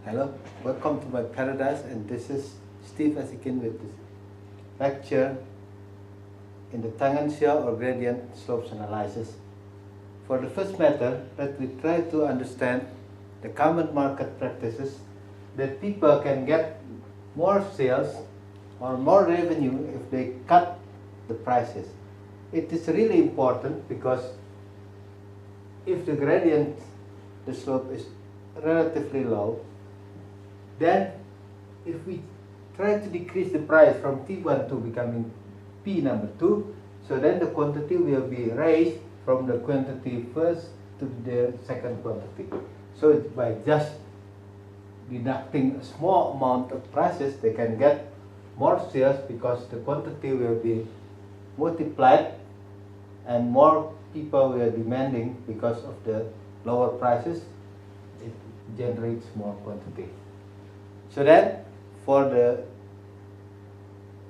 Hello, welcome to my paradise, and this is Steve Asikin with this lecture in the tangential or gradient slopes analysis. For the first matter, let me try to understand the common market practices that people can get more sales or more revenue if they cut the prices. It is really important because if the gradient, the slope is relatively low, then if we try to decrease the price from T1 to becoming P number 2, so then the quantity will be raised from the quantity first to the second quantity. So by just deducting a small amount of prices, they can get more sales because the quantity will be multiplied and more people were demanding because of the lower prices. It generates more quantity. So then, for the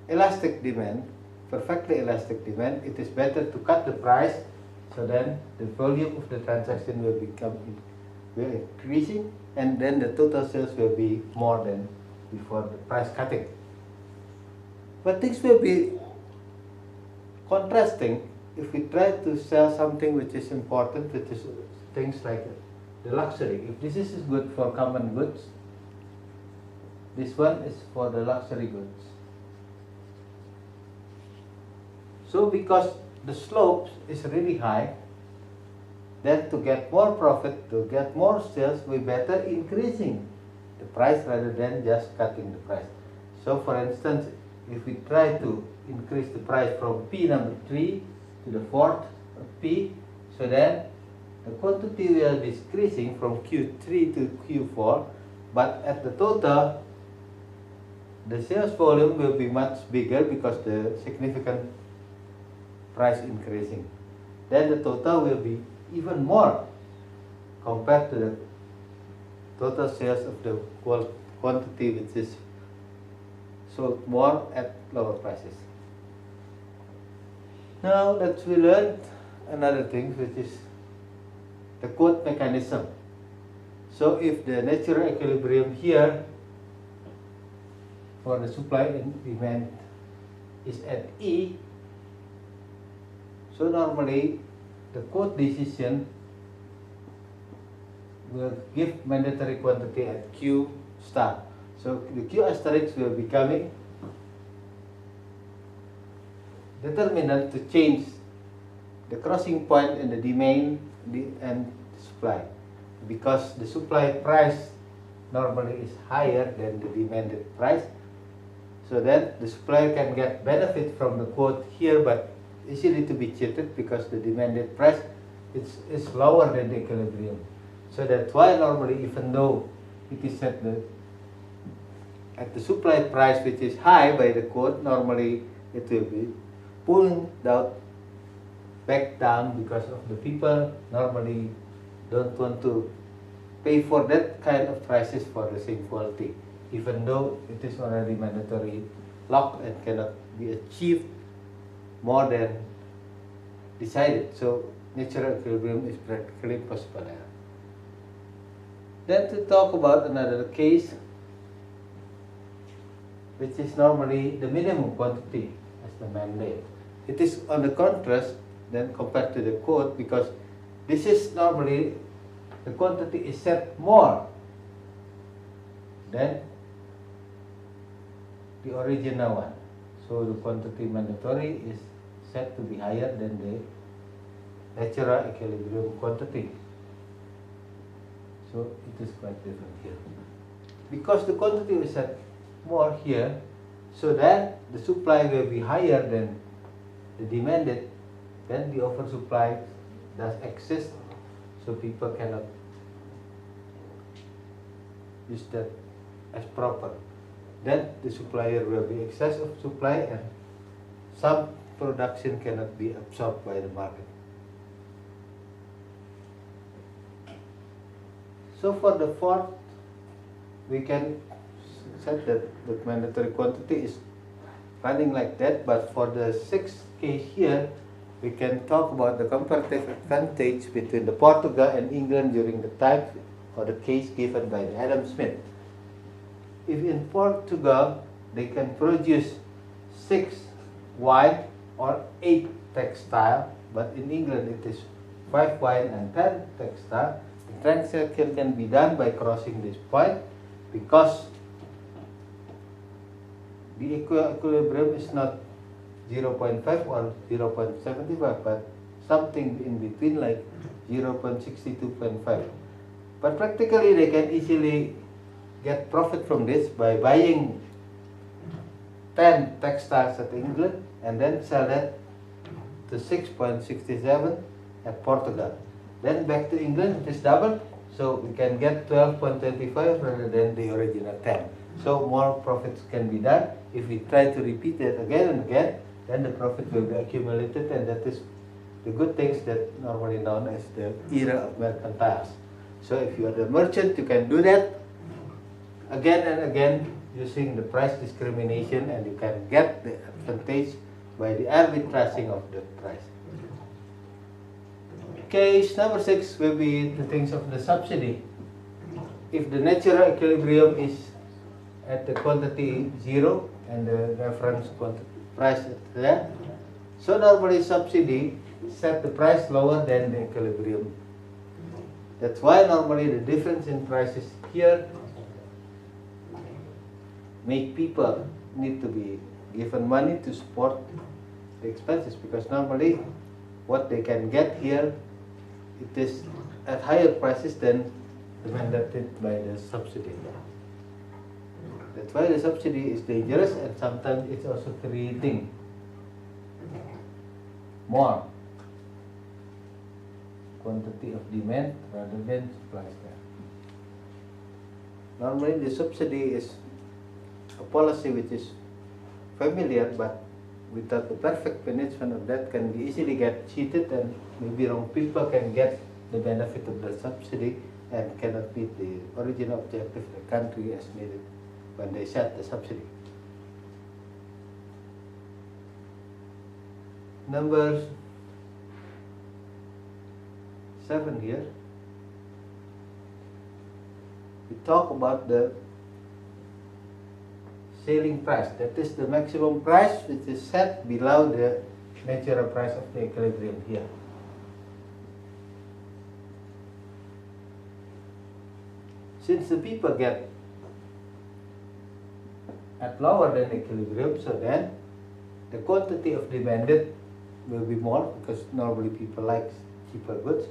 elastic demand, perfectly elastic demand, it is better to cut the price. So then, the volume of the transaction will increasing, and then the total sales will be more than before the price cutting. But things will be contrasting if we try to sell something which is important, which is things like the luxury. If this is good for common goods, this one is for the luxury goods. So because the slopes is really high, then to get more profit, to get more sales, we better increasing the price rather than just cutting the price. So for instance, if we try to increase the price from P number 3 to the fourth P, so then the quantity will be decreasing from Q3 to Q4, but at the total, the sales volume will be much bigger because the significant price increasing. Then the total will be even more compared to the total sales of the quantity which is sold more at lower prices. Now let's learn another thing, which is the quote mechanism. So if the natural equilibrium here for the supply and demand is at E, so normally the quote decision will give mandatory quantity at Q star. So the Q asterisk will be coming determinant to change the crossing point in the demand and supply, because the supply price normally is higher than the demanded price. So then the supplier can get benefit from the quote here, but easily to be cheated because the demanded price is lower than the equilibrium. So that's why normally, even though it is at the supply price which is high by the quote, normally it will be pulling back down because of the people normally don't want to pay for that kind of prices for the same quality, even though it is already mandatory locked and cannot be achieved more than decided. So natural equilibrium is practically impossible there. Then to talk about another case, which is normally the minimum quantity as the mandate. It is on the contrast then compared to the quote, because this is normally the quantity is set more than the original one. So the quantity mandatory is set to be higher than the natural equilibrium quantity. So it is quite different here. Because the quantity is set more here, so that the supply will be higher than the demanded, then the oversupply does exist, so people cannot use that as proper. Then the supplier will be excess of supply and some production cannot be absorbed by the market. So for the fourth, we can set that the mandatory quantity is running like that, but for the sixth case here, we can talk about the comparative advantage between the Portugal and England during the time or the case given by Adam Smith. if in Portugal they can produce 6 wine or 8 textile, but in England it is 5 wine and 10 textile, the transaction can be done by crossing this point, because the equilibrium is not 0.5 or 0.75, but something in between, like 0.62.5. But practically they can easily get profit from this by buying 10 textiles at England and then sell that to 6.67 at Portugal. Then back to England, it is double, so we can get 12.25 rather than the original 10. So more profits can be done. If we try to repeat it again and again, then the profit will be accumulated, and that is the good things that normally known as the era of mercantiles. So if you are the merchant, you can do that again and again using the price discrimination, and you can get the advantage by the arbitraging of the price. Case number 6 will be the things of the subsidy. If the natural equilibrium is at the quantity 0 and the reference quantity price is there, so normally subsidy set the price lower than the equilibrium. That's why normally the difference in prices here make people need to be given money to support the expenses, because normally what they can get here, it is at higher prices than the mandated by the subsidy. That's why the subsidy is dangerous, and sometimes it's also creating more quantity of demand rather than supply there. Normally the subsidy is a policy which is familiar, but without the perfect management of that can be easily get cheated, and maybe wrong people can get the benefit of the subsidy and cannot meet the original objective of the country as needed when they set the subsidy. Number 7 here, we talk about the selling price. That is the maximum price which is set below the natural price of the equilibrium here. Since the people get at lower than equilibrium, so then the quantity of demanded will be more, because normally people like cheaper goods,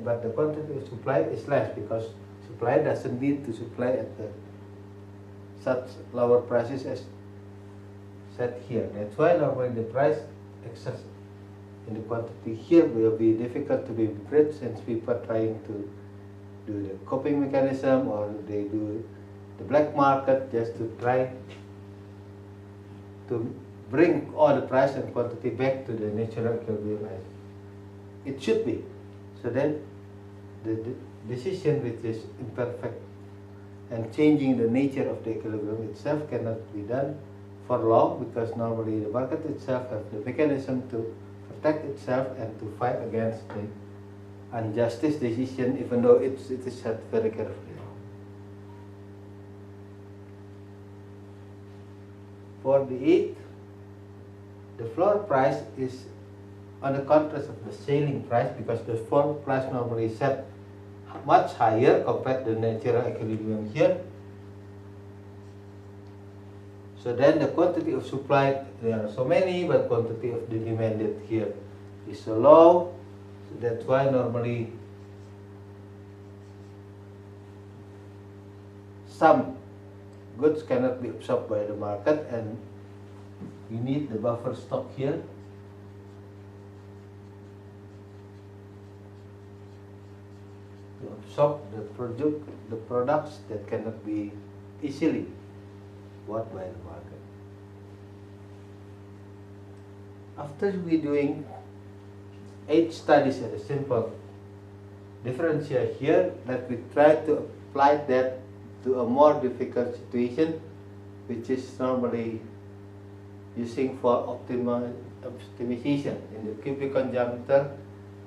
but the quantity of supply is less, because supply doesn't need to supply at the such lower prices as set here. That's why normally the price excess in the quantity here will be difficult to be bridged, since people are trying to do the coping mechanism, or they do the black market just to try to bring all the price and quantity back to the natural equilibrium as it should be. So then the decision which is imperfect and changing the nature of the equilibrium itself cannot be done for long, because normally the market itself has the mechanism to protect itself and to fight against the injustice decision, even though it is set very carefully. For the 8th, the floor price is on the contrast of the selling price, because the floor price normally is set much higher compared to the natural equilibrium here. So then the quantity of supply, there are so many, but quantity of the demanded here is so low. So that's why normally some goods cannot be absorbed by the market, and we need the buffer stock here. To absorb the products that cannot be easily bought by the market. After we doing 8 studies at a simple differential here, that we try to apply that to a more difficult situation, which is normally using for optimization in the cubic conjuncture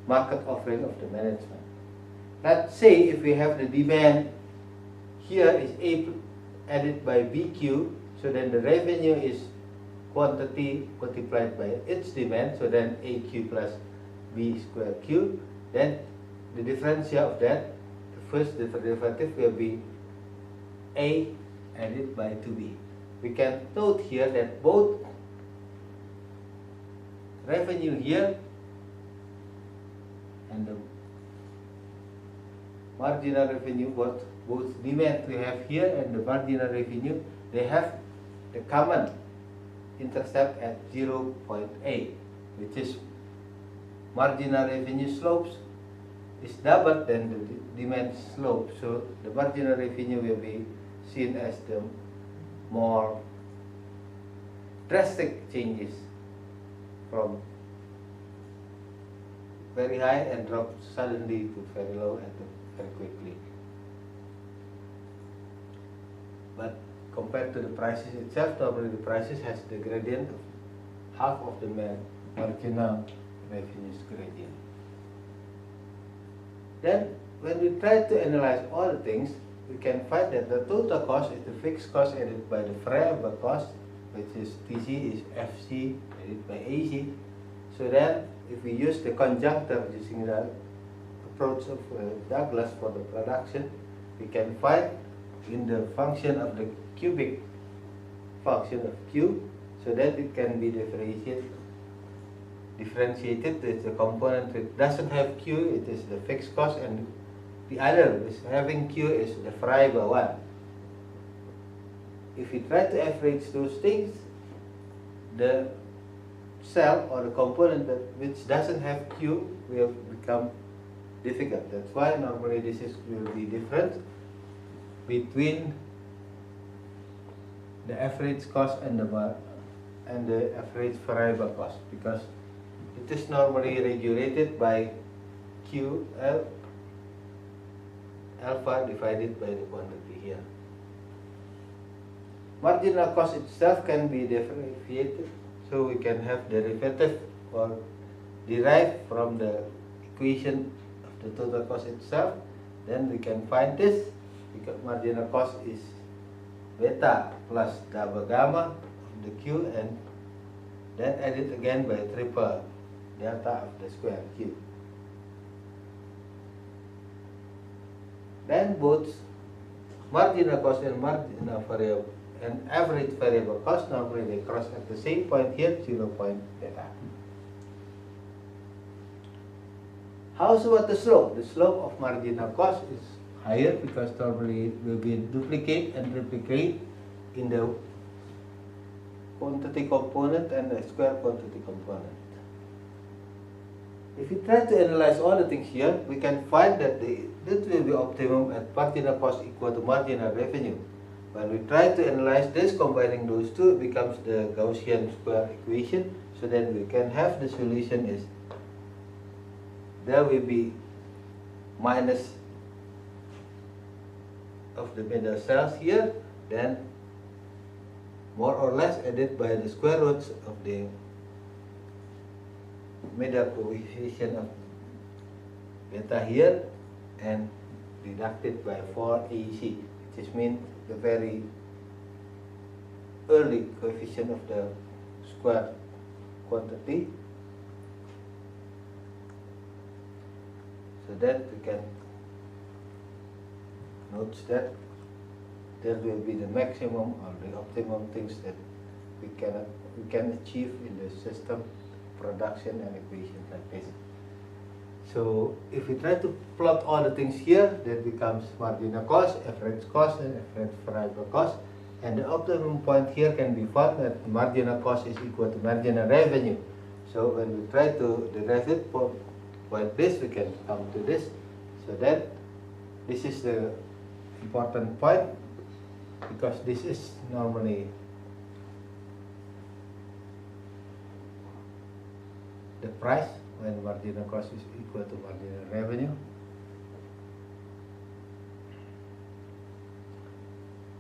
market offering of the management. Let's say if we have the demand here is added by BQ, so then the revenue is quantity multiplied by its demand, so then AQ plus B square Q. Then the differential of that, the first derivative will be A added by 2B. We can note here that both revenue here and the marginal revenue, both demand we have here and the marginal revenue, they have the common intercept at 0.8, which is marginal revenue slopes is double than the demand slope. So the marginal revenue will be seen as the more drastic changes from very high and drop suddenly to very low and very quickly. But compared to the prices itself, normally the prices has the gradient of half of the marginal revenues gradient. Then when we try to analyze all the things, we can find that the total cost is the fixed cost added by the variable cost, which is TC is FC added by AC. So then if we use the conjuncture using the approach of Douglas for the production, we can find in the function of the cubic function of Q, so that it can be differentiated. It's a component that doesn't have Q, it is the fixed cost, and the other is having Q is the variable one. If we try to average those things, the cell or the component which doesn't have Q will become difficult. That's why normally this will be different between the average cost and the average variable cost, because it is normally regulated by Q alpha divided by the quantity here. Marginal cost itself can be differentiated, so we can have derivative or derived from the equation of the total cost itself. Then we can find this, because marginal cost is beta plus double gamma of the Q, and then added again by triple delta of the square Q. Then both marginal cost and marginal variable and average variable cost, normally they cross at the same point here, 0 point beta. How's about the slope? The slope of marginal cost is higher because normally it will be duplicate and replicate in the quantity component and the square quantity component. If we try to analyze all the things here, we can find that this will be optimum at marginal cost equal to marginal revenue. When we try to analyze this, combining those two, it becomes the Gaussian square equation. So then we can have the solution is there will be minus of the middle cells here, then more or less added by the square roots of the middle coefficient of beta here and deducted by 4 AC, which is mean the very early coefficient of the square quantity, so that we can note that there will be the maximum or the optimum things that we can achieve in the system production and equation like this. So if we try to plot all the things here, that becomes marginal cost, average cost, and average variable cost. And the optimum point here can be found that marginal cost is equal to marginal revenue. So when we try to derive it point this, we can come to this. So that this is the important point, because this is normally the price when marginal cost is equal to marginal revenue.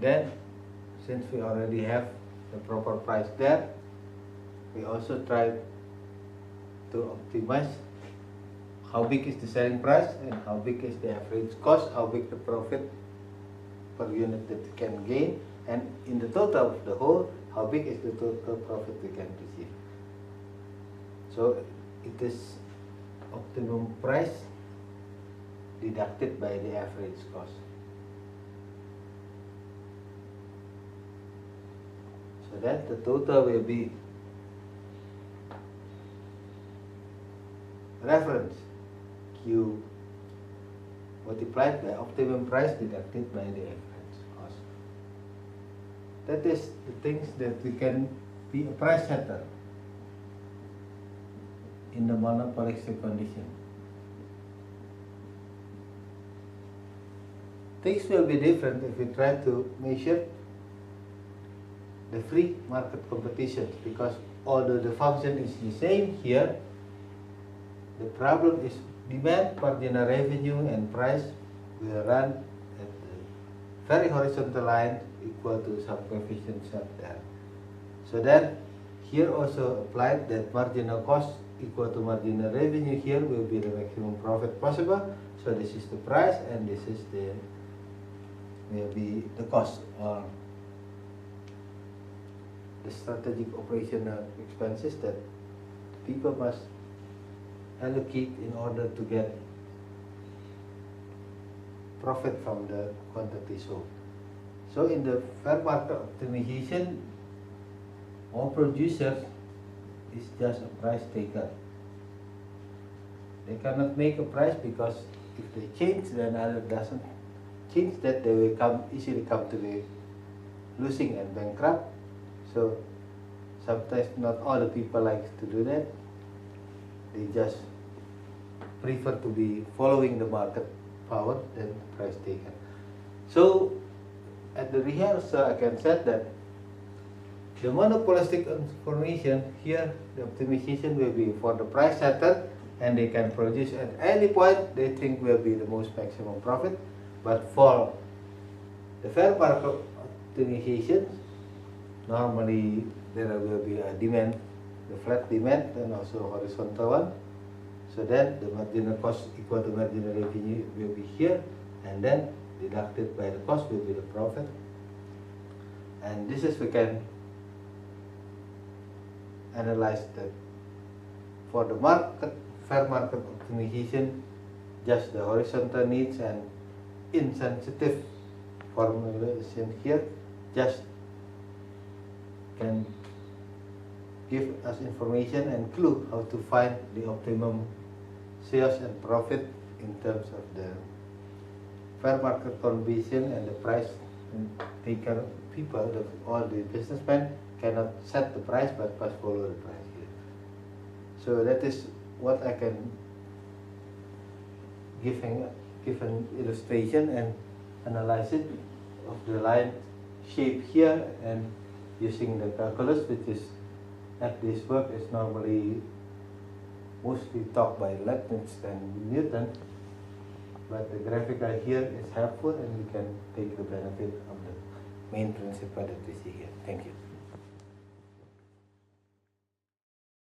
Then, since we already have the proper price there, we also try to optimize how big is the selling price and how big is the average cost, how big the profit per unit that we can gain, and in the total of the whole, how big is the total profit we can receive. So it is optimum price deducted by the average cost. So that the total will be reference Q multiplied by optimum price deducted by the average cost. That is the things that we can be a price setter in the monopolistic condition. Things will be different if we try to measure the free market competition, because although the function is the same here, the problem is demand, marginal revenue, and price will run at the very horizontal line equal to some coefficient set there. So then here also applied that marginal cost equal to marginal revenue here will be the maximum profit possible. So this is the price and this is the will be the cost or the strategic operational expenses that people must allocate in order to get profit from the quantity sold. So in the fair market optimization, all producers is just a price taker. They cannot make a price because if they change, then other doesn't change, that they will easily come to the losing and bankrupt. So sometimes not all the people like to do that. They just prefer to be following the market power than price taker. So at the rehearsal I can say that the monopolistic information here, the optimization will be for the price setter, and they can produce at any point they think will be the most maximum profit. But for the fair market optimization, normally there will be a demand, the flat demand, and also horizontal one. So then the marginal cost equal to marginal revenue will be here, and then deducted by the cost will be the profit. And this is we can analyze that for the fair market optimization, just the horizontal needs and insensitive formulation here just can give us information and clue how to find the optimum sales and profit in terms of the fair market condition and the price taker people. All the businessmen cannot set the price but must follow the price here. So that is what I can give an illustration and analyze it of the line shape here, and using the calculus, which is at this work is normally mostly taught by Leibniz and Newton, but the graphical here is helpful and we can take the benefit of the main principle that we see here. Thank you.